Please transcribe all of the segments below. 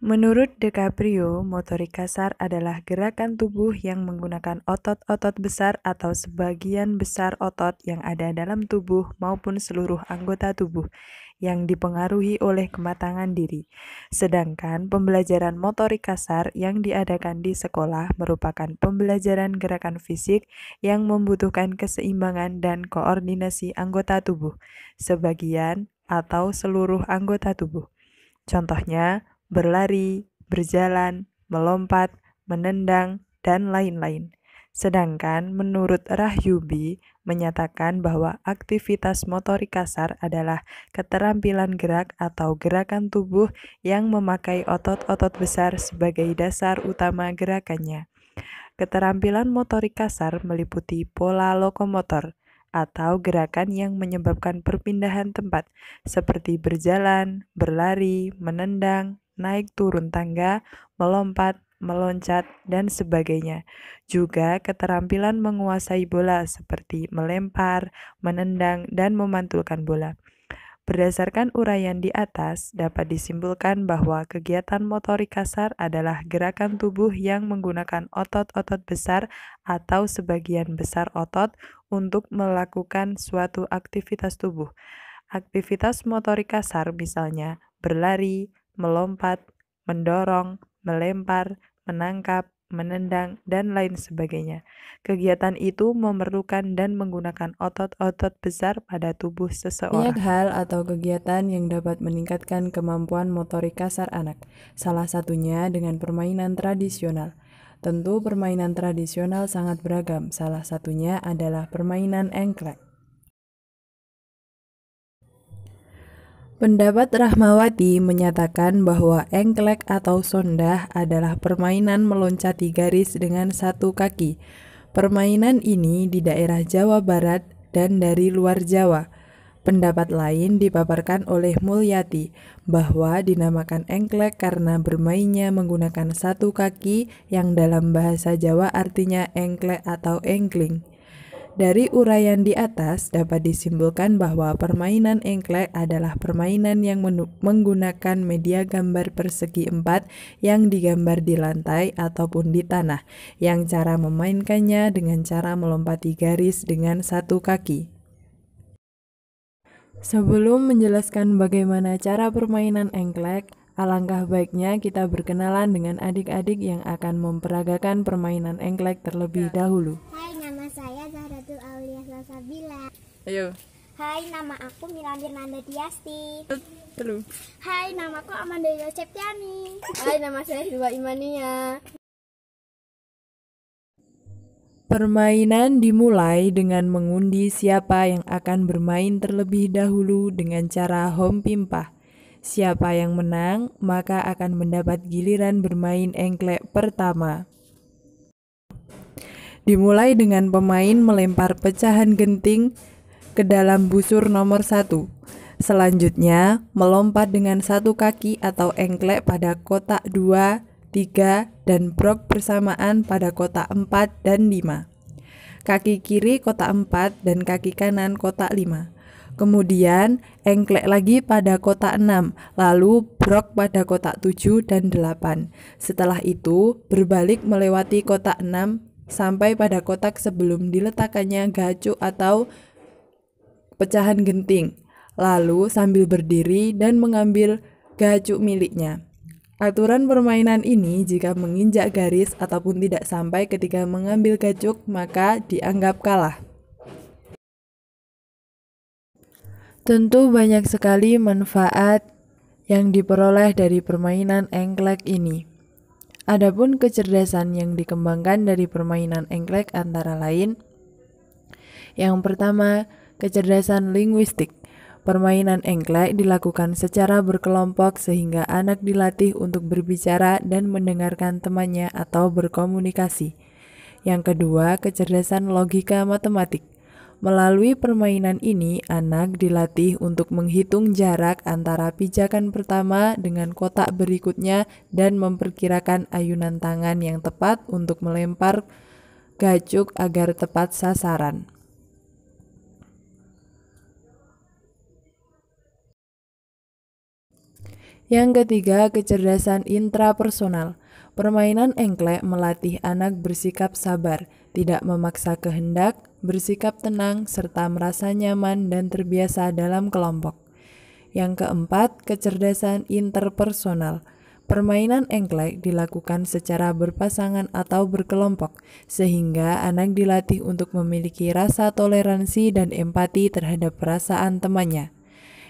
Menurut DiCaprio, motorik kasar adalah gerakan tubuh yang menggunakan otot-otot besar atau sebagian besar otot yang ada dalam tubuh maupun seluruh anggota tubuh yang dipengaruhi oleh kematangan diri. Sedangkan pembelajaran motorik kasar yang diadakan di sekolah merupakan pembelajaran gerakan fisik yang membutuhkan keseimbangan dan koordinasi anggota tubuh, sebagian atau seluruh anggota tubuh. Contohnya, berlari, berjalan, melompat, menendang, dan lain-lain. Sedangkan menurut Rahyubi menyatakan bahwa aktivitas motorik kasar adalah keterampilan gerak atau gerakan tubuh yang memakai otot-otot besar sebagai dasar utama gerakannya. Keterampilan motorik kasar meliputi pola lokomotor atau gerakan yang menyebabkan perpindahan tempat, seperti berjalan, berlari, menendang, naik turun tangga, melompat, meloncat, dan sebagainya. Juga keterampilan menguasai bola seperti melempar, menendang, dan memantulkan bola. Berdasarkan uraian di atas, dapat disimpulkan bahwa kegiatan motorik kasar adalah gerakan tubuh yang menggunakan otot-otot besar atau sebagian besar otot untuk melakukan suatu aktivitas tubuh. Aktivitas motorik kasar misalnya berlari, melompat, mendorong, melempar, menangkap, menendang, dan lain sebagainya. Kegiatan itu memerlukan dan menggunakan otot-otot besar pada tubuh seseorang. Banyak hal atau kegiatan yang dapat meningkatkan kemampuan motorik kasar anak, salah satunya dengan permainan tradisional. Tentu permainan tradisional sangat beragam, salah satunya adalah permainan engklek. Pendapat Rahmawati menyatakan bahwa engklek atau sondah adalah permainan meloncati garis dengan satu kaki. Permainan ini di daerah Jawa Barat dan dari luar Jawa. Pendapat lain dipaparkan oleh Mulyati bahwa dinamakan engklek karena bermainnya menggunakan satu kaki yang dalam bahasa Jawa artinya engklek atau engkling. Dari uraian di atas dapat disimpulkan bahwa permainan engklek adalah permainan yang menggunakan media gambar persegi 4 yang digambar di lantai ataupun di tanah, yang cara memainkannya dengan cara melompati garis dengan satu kaki. Sebelum menjelaskan bagaimana cara permainan engklek, alangkah baiknya kita berkenalan dengan adik-adik yang akan memperagakan permainan engklek terlebih dahulu. Hai, nama saya Zahratul Aulia Salsabila. Ayo. Hai, nama aku Mila Mirnanda Tiasti. Halo. Hai, namaku Amanda Septiani. Hai, nama saya Hilwa Imania. Permainan dimulai dengan mengundi siapa yang akan bermain terlebih dahulu dengan cara home pimpah. Siapa yang menang, maka akan mendapat giliran bermain engklek pertama. Dimulai dengan pemain melempar pecahan genting ke dalam busur nomor 1. Selanjutnya, melompat dengan satu kaki atau engklek pada kotak 2, 3, dan brok bersamaan pada kotak 4 dan 5. Kaki kiri kotak 4 dan kaki kanan kotak 5. Kemudian engklek lagi pada kotak 6, lalu brok pada kotak 7 dan 8. Setelah itu berbalik melewati kotak 6 sampai pada kotak sebelum diletakkannya gacuk atau pecahan genting. Lalu sambil berdiri dan mengambil gacuk miliknya. Aturan permainan ini jika menginjak garis ataupun tidak sampai ketika mengambil gacuk maka dianggap kalah. Tentu banyak sekali manfaat yang diperoleh dari permainan engklek ini. Adapun kecerdasan yang dikembangkan dari permainan engklek antara lain: yang pertama, kecerdasan linguistik. Permainan engklek dilakukan secara berkelompok sehingga anak dilatih untuk berbicara dan mendengarkan temannya atau berkomunikasi. Yang kedua, kecerdasan logika matematik. Melalui permainan ini, anak dilatih untuk menghitung jarak antara pijakan pertama dengan kotak berikutnya dan memperkirakan ayunan tangan yang tepat untuk melempar gacuk agar tepat sasaran. Yang ketiga, kecerdasan intrapersonal. Permainan engklek melatih anak bersikap sabar, tidak memaksa kehendak, bersikap tenang, serta merasa nyaman dan terbiasa dalam kelompok. Yang keempat, kecerdasan interpersonal. Permainan engklek dilakukan secara berpasangan atau berkelompok, sehingga anak dilatih untuk memiliki rasa toleransi dan empati terhadap perasaan temannya.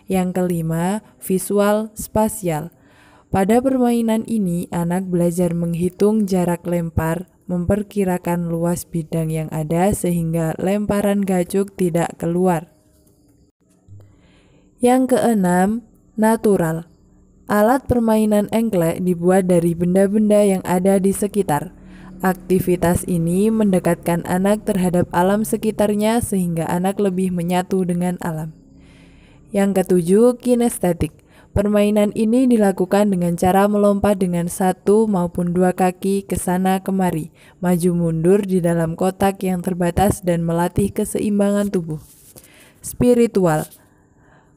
Yang kelima, visual spasial. Pada permainan ini, anak belajar menghitung jarak lempar, memperkirakan luas bidang yang ada sehingga lemparan gacuk tidak keluar. Yang keenam, natural. Alat permainan engklek dibuat dari benda-benda yang ada di sekitar. Aktivitas ini mendekatkan anak terhadap alam sekitarnya sehingga anak lebih menyatu dengan alam. Yang ketujuh, kinestetik. Permainan ini dilakukan dengan cara melompat dengan satu maupun dua kaki ke sana kemari, maju mundur di dalam kotak yang terbatas dan melatih keseimbangan tubuh. Spiritual.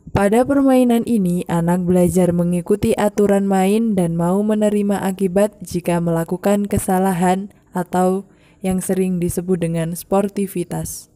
Pada permainan ini, anak belajar mengikuti aturan main dan mau menerima akibat jika melakukan kesalahan atau yang sering disebut dengan sportivitas.